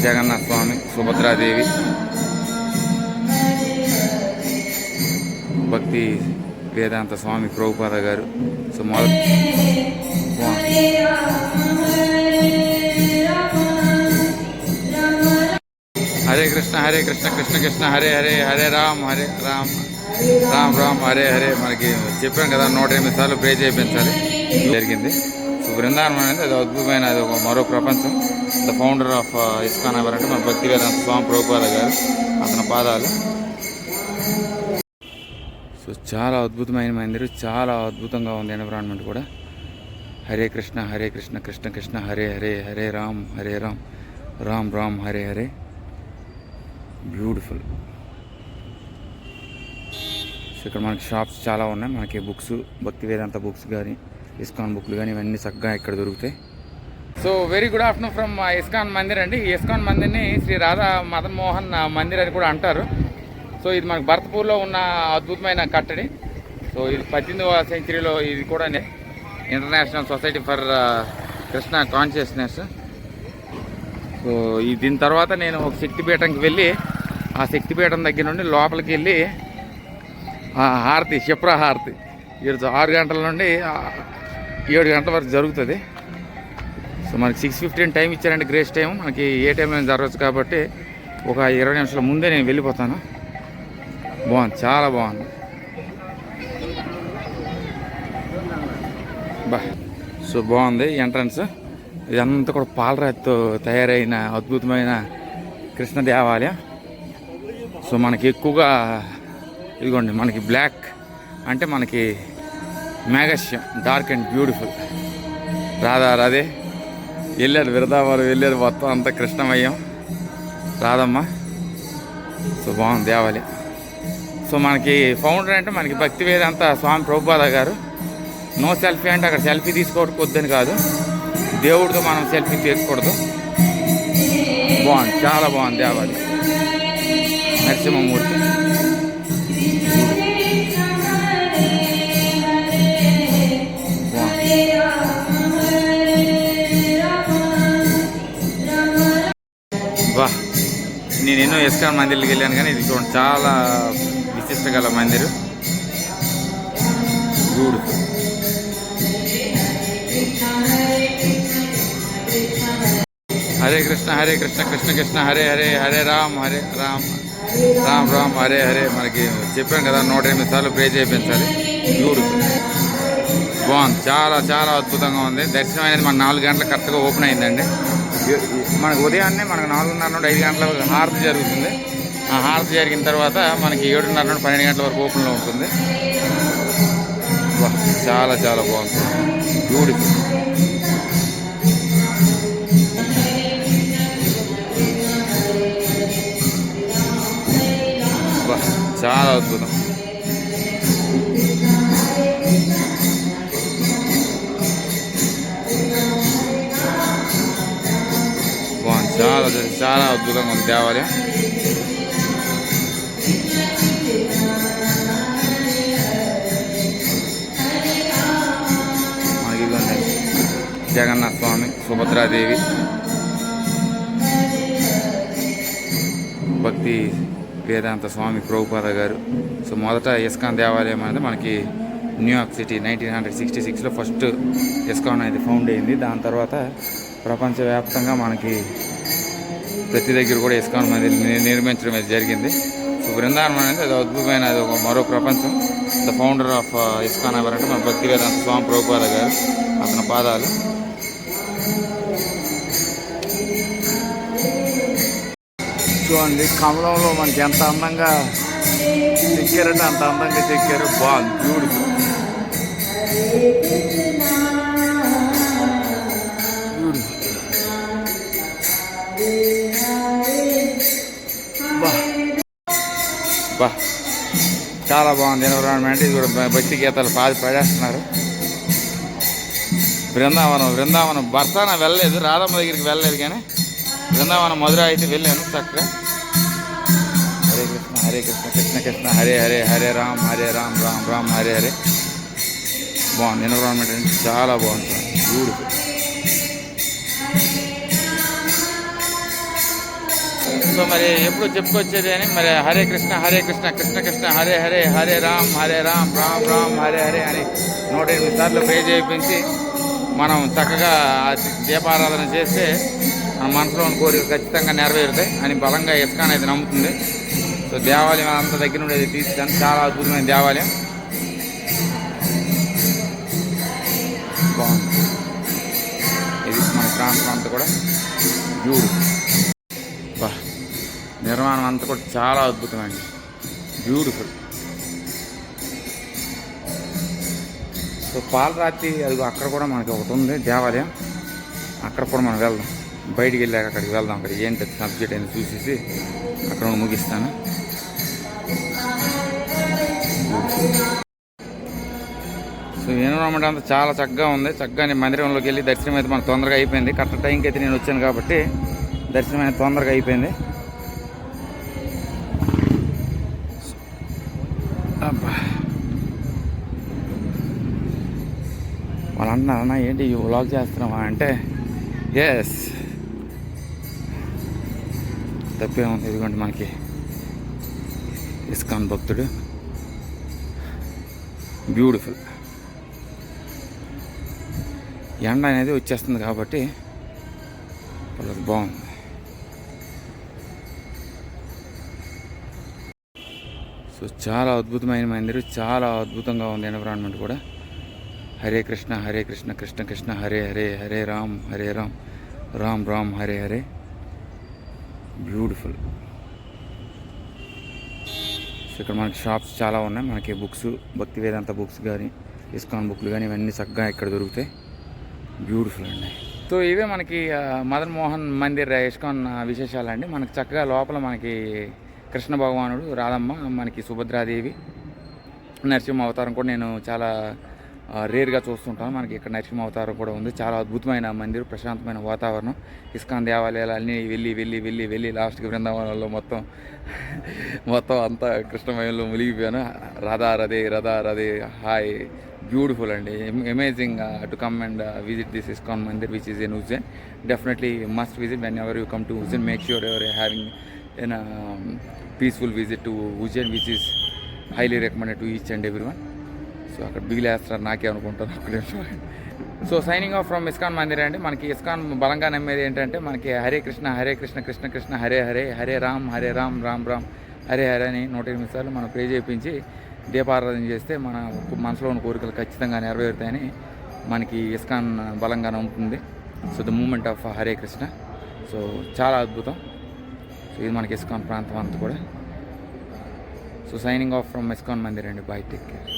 జగన్నాథ స్వామి, సుభద్రాదేవి, భక్తి వేదాంత స్వామి ప్రభుపాద గారు. సో హరే కృష్ణ హరే కృష్ణ కృష్ణ కృష్ణ హరే హరే, హరే రామ్ రామ్ రామ్ హరే హరే. మనకి చెప్పాం కదా 108 సార్లు ప్రే చేయించాలి జరిగింది. సో బృందావనం అనేది అది అద్భుతమైన, అది ఒక మరో ప్రపంచం. ద ఫౌండర్ ఆఫ్ ఇస్కాన్ ఎవరంటే మన భక్తి వేదాంత స్వామి ప్రభుపాద గారు, అతని పాదాలు. సో చాలా అద్భుతమైన మందిరం, చాలా అద్భుతంగా ఉంది ఎన్విరాన్మెంట్ కూడా. హరే కృష్ణ కృష్ణ కృష్ణ హరే హరే, హరే రామ్ రామ్ రామ్ హరే హరే. బ్యూటిఫుల్. సో ఇక్కడ మనకి షాప్స్ చాలా ఉన్నాయి. మనకి బుక్స్, భక్తి వేదాంత బుక్స్ కానీ, ఇస్కాన్ బుక్లు కానీ ఇవన్నీ చక్కగా ఇక్కడ దొరుకుతాయి. So very good afternoon from ISKCON mandir అండి. ఈ ఇస్కాన్ మందిర్ని శ్రీ రాధా మదన్ మోహన్ మందిర్ అని కూడా అంటారు. సో ఇది మనకు భరత్పూర్లో ఉన్న అద్భుతమైన కట్టడి. సో ఇది 18వ సెంచరీలో, ఇది కూడా international society for Krishna consciousness. So దీని తర్వాత నేను ఒక శక్తిపీఠంకి వెళ్ళి, ఆ శక్తిపీఠం దగ్గర నుండి లోపలికి వెళ్ళి హారతి, క్షిప్ర హారతి 6 గంటల నుండి 7 గంటల వరకు జరుగుతుంది. సో మనకి 6:15 టైం ఇచ్చారంటే గ్రేస్ టైం. మనకి ఏ టైంలో జరగచ్చు కాబట్టి ఒక 20 నిమిషాల ముందే నేను వెళ్ళిపోతాను. బాగుంది, చాలా బాగుంది బా. సో బాగుంది ఎంట్రన్స్. ఇదంతా కూడా పాలరాతితో తయారైన అద్భుతమైన కృష్ణ దేవాలయం. సో మనకి ఎక్కువగా ఇదిగోండి, మనకి బ్లాక్ అంటే మనకి మేఘశ్యం, డార్క్ అండ్ బ్యూటిఫుల్. రాధే వెళ్ళారు, బృందావనం వెళ్ళారు, మొత్తం అంతా కృష్ణమయ్యం, రాధమ్మ. సో బాగుంది దేవాలయం. సో మనకి ఫౌండర్ అంటే మనకి భక్తి వేదాంత స్వామి ప్రభుపాద గారు. నో సెల్ఫీ అంటే అక్కడ సెల్ఫీ తీసుకోవద్దని కాదు, దేవుడితో మనం సెల్ఫీ తీసుకోకూడదు. బాగుంది, చాలా బాగుంది దేవాలయం. నరసింహమూర్తి. బా, నేను ఎన్నో ఇస్కాన్ మందిర్కి వెళ్ళాను కానీ ఇది చూడండి, చాలా విశిష్ట గల మందిరం. బ్యూటిఫుల్. హరే కృష్ణ కృష్ణ కృష్ణ హరే హరే, హరే రామ్ రామ్ హరే హరే. మనకి చెప్పాం కదా 108 సార్లు ప్రే చేయించాలి. బ్యూటిఫుల్, బాగుంది, చాలా చాలా అద్భుతంగా ఉంది. దర్శనం అనేది మనకు 4 గంటలకు కరెక్ట్గా ఓపెన్ అయిందండి. మనకు ఉదయాన్నే మనకు 4:30 నుండి 5 గంటల హారతి జరుగుతుంది. ఆ హారతి జరిగిన తర్వాత మనకి 7:30 నుండి 12 గంటల వరకు ఓపెన్లో ఉంటుంది. చాలా చాలా బాగుంది, బ్యూటిఫుల్. చాలా అద్భుతం. బాగుంది, చాలా చాలా అద్భుతంగా ఉంది దేవాలయం. మనకి జగన్నాథ స్వామి, సుభద్రాదేవి, భక్తి వేదాంత స్వామి ప్రభుపాద గారు. సో మొదట ఇస్కాన్ దేవాలయం అనేది మనకి న్యూయార్క్ సిటీ 1966లో ఫస్ట్ ఇస్కాన్ అనేది ఫౌండ్ అయింది. దాని తర్వాత ప్రపంచవ్యాప్తంగా మనకి ప్రతి దగ్గర కూడా ఇస్కాన్ మందిర్ నిర్మించడం అనేది జరిగింది. సో బృందావనం అనేది అది అద్భుతమైన, అది ఒక మరో ప్రపంచం. ద ఫౌండర్ ఆఫ్ ఇస్కాన్ ఎవరంటే మన భక్తి వేదాంత స్వామి ప్రభుపాద గారు, అతని పాదాలు. చూడండి, కమలంలో మనకి ఎంత అందంగా చెక్కారంటే అంత అందంగా చెక్కారు. బాగుంది, బ్యూటిఫుల్. బా, చాలా బాగుంది ఎన్విరాన్మెంట్. ఇది కూడా భక్తి గీతాలు పడేస్తున్నారు. బృందావనం బర్సానా వెళ్ళలేదు, రాధమ్మ దగ్గరికి వెళ్ళలేదు, కానీ బృందావనం మధుర అయితే వెళ్ళాను చక్కగా. హరే కృష్ణ కృష్ణ కృష్ణ హరే హరే, హరే రామ్ రామ్ హరే హరే. బాగుంది ఎన్విరాన్మెంట్ అంటే చాలా బాగుంది, బ్యూటిఫుల్. సో మరి ఎప్పుడు చెప్పుకొచ్చేది అని మరి హరే కృష్ణ కృష్ణ కృష్ణ హరే హరే హరే రామ్ రామ్ రామ్ హరే హరే అని 108 సార్లు ప్రే చేయించి మనం చక్కగా దీపారాధన చేస్తే మన మనసులో ఉన్న కోరికలు ఖచ్చితంగా నెరవేరుతాయి అని బలంగా ఇస్కాన్ అయితే నమ్ముతుంది. సో దేవాలయం అంత దగ్గర నుండి అది తీస్తాను. చాలా అద్భుతమైన దేవాలయం, బాగుంది. ఇది మన ప్రాంతం అంతా కూడా బ్యూటిఫుల్, నిర్మాణం అంతా కూడా చాలా అద్భుతమండి, బ్యూటిఫుల్. సో పాలరాతి అది అక్కడ కూడా మనకి ఒకటి ఉంది దేవాలయం, అక్కడ కూడా మనం వెళ్దాం. బయటికి వెళ్ళాక అక్కడికి వెళ్దాం. అక్కడ ఏంటి సబ్జెక్ట్ అని చూసేసి అక్కడ ముగిస్తాను. సో ఎన్విరాన్మెంట్ అంతా చాలా చక్కగా ఉంది. చక్కగా నేను మందిరంలోకి వెళ్ళి దర్శనం అయితే మనకు తొందరగా అయిపోయింది. కరెక్ట్ టైంకి అయితే నేను వచ్చాను కాబట్టి దర్శనం అయితే తొందరగా అయిపోయింది. వాళ్ళు అంటున్నారు, అన్న ఏంటి ఈ వ్లాగ్ చేస్తున్నావా అంటే ఎస్, తప్పే ఉంది. ఇదిగోండి మనకి ఇస్కాన్ భక్తుడు, బ్యూటిఫుల్. ఎండ అనేది వచ్చేస్తుంది కాబట్టి వాళ్ళకి బాగుంది. సో చాలా అద్భుతమైన మందిరం, చాలా అద్భుతంగా ఉంది ఎన్విరాన్మెంట్ కూడా. హరే కృష్ణ కృష్ణ కృష్ణ హరే హరే హరే రామ్ రామ్ రామ్ హరే హరే, బ్యూటిఫుల్. సో ఇక్కడ మనకి షాప్స్ చాలా ఉన్నాయి. మనకి బుక్స్, భక్తి వేదాంత బుక్స్ కానీ ఇస్కాన్ బుక్లు కానీ ఇవన్నీ చక్కగా ఇక్కడ దొరుకుతాయి, బ్యూటిఫుల్ అండి. సో ఇవే మనకి మదన్ మోహన్ మందిర్ ఇస్కాన్ విశేషాలండి. మనకి చక్కగా లోపల మనకి కృష్ణ భగవానుడు, రాధమ్మ, మనకి సుభద్రాదేవి, నరసింహ అవతారం కూడా నేను చాలా రేర్గా చూస్తుంటాను. మనకి ఇక్కడ నరసింహ అవతారం కూడా ఉంది. చాలా అద్భుతమైన మందిరం, ప్రశాంతమైన వాతావరణం. ఇస్కాన్ దేవాలయాలు అన్నీ వెళ్ళి లాస్ట్కి బృందావనంలో మొత్తం అంతా కృష్ణమయంలో మునిగిపోయాను. రథా రథే హాయ్, బ్యూటిఫుల్ అండి, amazing to come and visit this ISKCON mandir which is in Ujjain. Definitely must visit whenever you come to Ujjain. Make sure ever having an peaceful visit to Ujjain which is highly recommended to each and every one. So అక్కడ బిగిలేస్తారు నాకే అనుకుంటాను అక్కడే. So signing off from ISKCON mandir అండి. మనకి ఇస్కాన్ బలంగా నమ్మేది ఏంటంటే మనకి హరే కృష్ణ కృష్ణ కృష్ణ హరే హరే హరే రామ్ రామ్ రామ్ హరే హరే అని 108 సార్లు మనం ప్రే చేయించి దీపారాధన చేస్తే మన మనసులో ఉన్న కోరికలు ఖచ్చితంగా నెరవేరుతాయని మనకి ఇస్కాన్ బలంగా నమ్ముతుంది. So the moment of Hare Krishna. So చాలా అద్భుతం. సో ఇది మనకి ఇస్కాన్ ప్రాంతం అంతా కూడా. So signing off from ISKCON mandir అండి. Bye, take care.